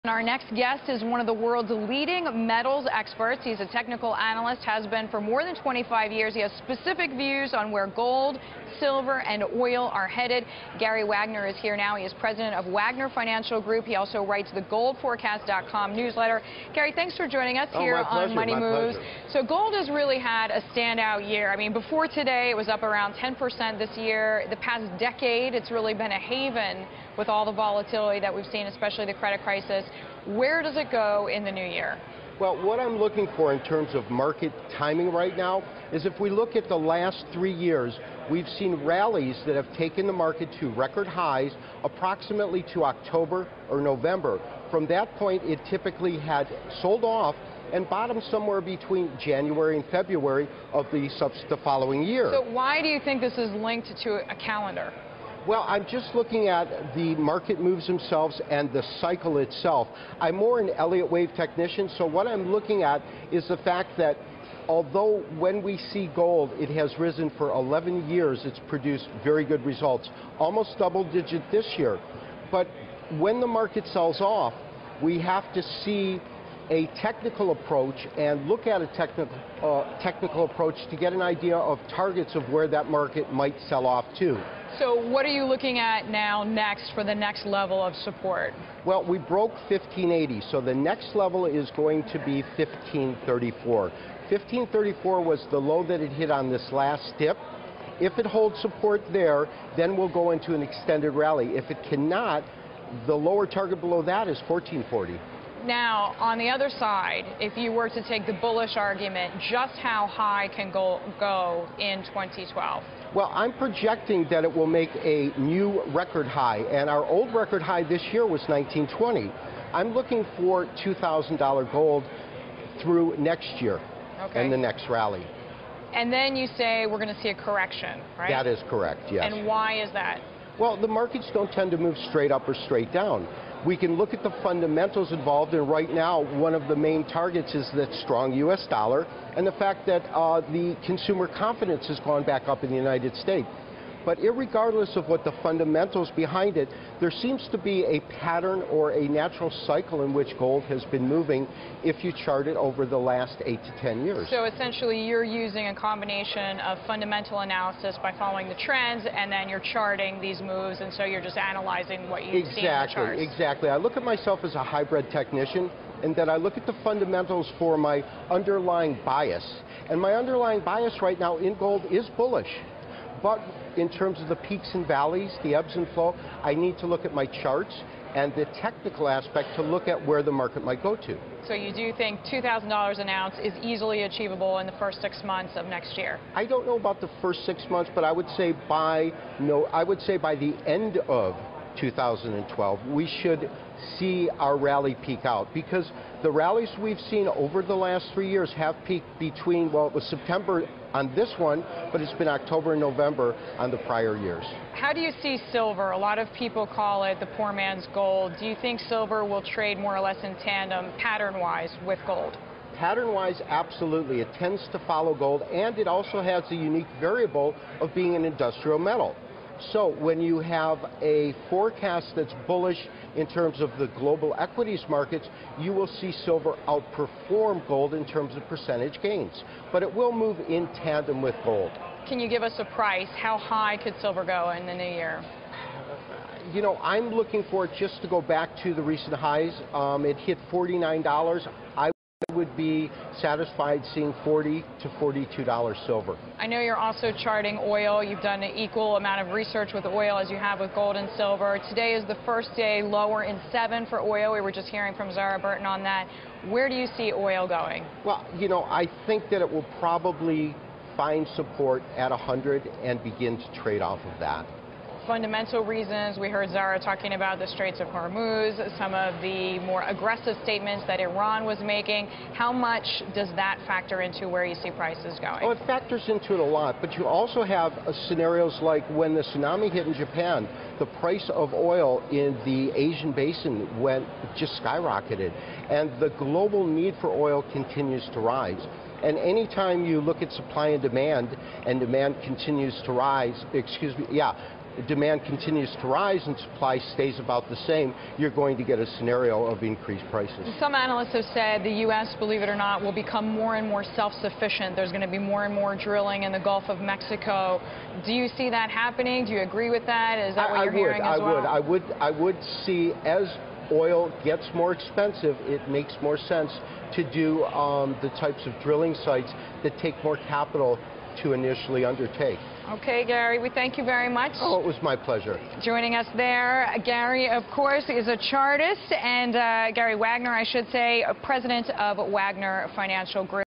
Our next guest is one of the world's leading metals experts. He's a technical analyst, has been for more than 25 years. He has specific views on where gold, silver, and oil are headed. Gary Wagner is here now. He is president of Wagner Financial Group. He also writes the goldforecast.com newsletter. Gary, thanks for joining us here on Money Moves. So gold has really had a standout year. I mean, before today, it was up around 10% this year. The past decade, it's really been a haven with all the volatility that we've seen, especially the credit crisis. Where does it go in the new year? Well, what I'm looking for in terms of market timing right now is if we look at the last 3 years, we've seen rallies that have taken the market to record highs approximately to October or November. From that point, it typically had sold off and bottomed somewhere between January and February of the following year. So why do you think this is linked to a calendar? Well, I'm just looking at the market moves themselves and the cycle itself. I'm more an Elliott wave technician, so what I'm looking at is the fact that although when we see gold, it has risen for 11 years, it's produced very good results, almost double-digit this year. But when the market sells off, we have to see a technical approach and look at a technical approach to get an idea of targets of where that market might sell off to. So what are you looking at now next for the next level of support? Well, we broke 1580, so the next level is going to be 1534. 1534 was the low that it hit on this last dip. If it holds support there, then we'll go into an extended rally. If it cannot, the lower target below that is 1440. Now, on the other side, if you were to take the bullish argument, just how high can gold go in 2012? Well, I'm projecting that it will make a new record high, and our old record high this year was 1920. I'm looking for $2,000 gold through next year and the next rally. And then you say we're going to see a correction, right? That is correct, yes. And why is that? Well, the markets don't tend to move straight up or straight down. We can look at the fundamentals involved, and right now one of the main targets is that strong U.S. dollar and the fact that the consumer confidence has gone back up in the United States. But irregardless of what the fundamentals behind it, there seems to be a pattern or a natural cycle in which gold has been moving if you chart it over the last 8 to 10 years. So essentially you're using a combination of fundamental analysis by following the trends, and then you're charting these moves, and so you're just analyzing what you see in the charts. Exactly. I look at myself as a hybrid technician, and then I look at the fundamentals for my underlying bias. And my underlying bias right now in gold is bullish. But in terms of the peaks and valleys, the ebbs and flow, I need to look at my charts and the technical aspect to look at where the market might go to. So you do think $2,000 an ounce is easily achievable in the first 6 months of next year? I don't know about the first 6 months, but I would say by the end of 2012, we should see our rally peak out, because the rallies we've seen over the last 3 years have peaked between, well, it was September on this one, but it's been October and November on the prior years. How do you see silver? A lot of people call it the poor man's gold. Do you think silver will trade more or less in tandem, pattern-wise, with gold? Pattern-wise, absolutely. It tends to follow gold, and it also has the unique variable of being an industrial metal. So when you have a forecast that's bullish in terms of the global equities markets, you will see silver outperform gold in terms of percentage gains. But it will move in tandem with gold. Can you give us a price? How high could silver go in the new year? You know, I'm looking for it just to go back to the recent highs. It hit $49. I would be satisfied seeing $40 to $42 silver. I know you're also charting oil. You've done an equal amount of research with oil as you have with gold and silver. Today is the first day lower in 7 for oil. We were just hearing from Deirdre Bolton on that. Where do you see oil going? Well, you know, I think that it will probably find support at 100 and begin to trade off of that. Fundamental reasons. We heard Zara talking about the Straits of Hormuz, some of the more aggressive statements that Iran was making. How much does that factor into where you see prices going? Oh, it factors into it a lot, but you also have scenarios like when the tsunami hit in Japan, the price of oil in the Asian basin just skyrocketed, and the global need for oil continues to rise. And anytime you look at supply and demand continues to rise, demand continues to rise and supply stays about the same, you're going to get a scenario of increased prices. Some analysts have said the U.S., believe it or not, will become more and more self-sufficient. There's going to be more and more drilling in the Gulf of Mexico. Do you see that happening? Do you agree with that? Is that what you're hearing as well? I would see, as oil gets more expensive, it makes more sense to do the types of drilling sites that take more capital to initially undertake. Okay, Gary, we thank you very much. Oh, it was my pleasure. Joining us there, Gary, of course, is a chartist, and Gary Wagner, I should say, president of Wagner Financial Group.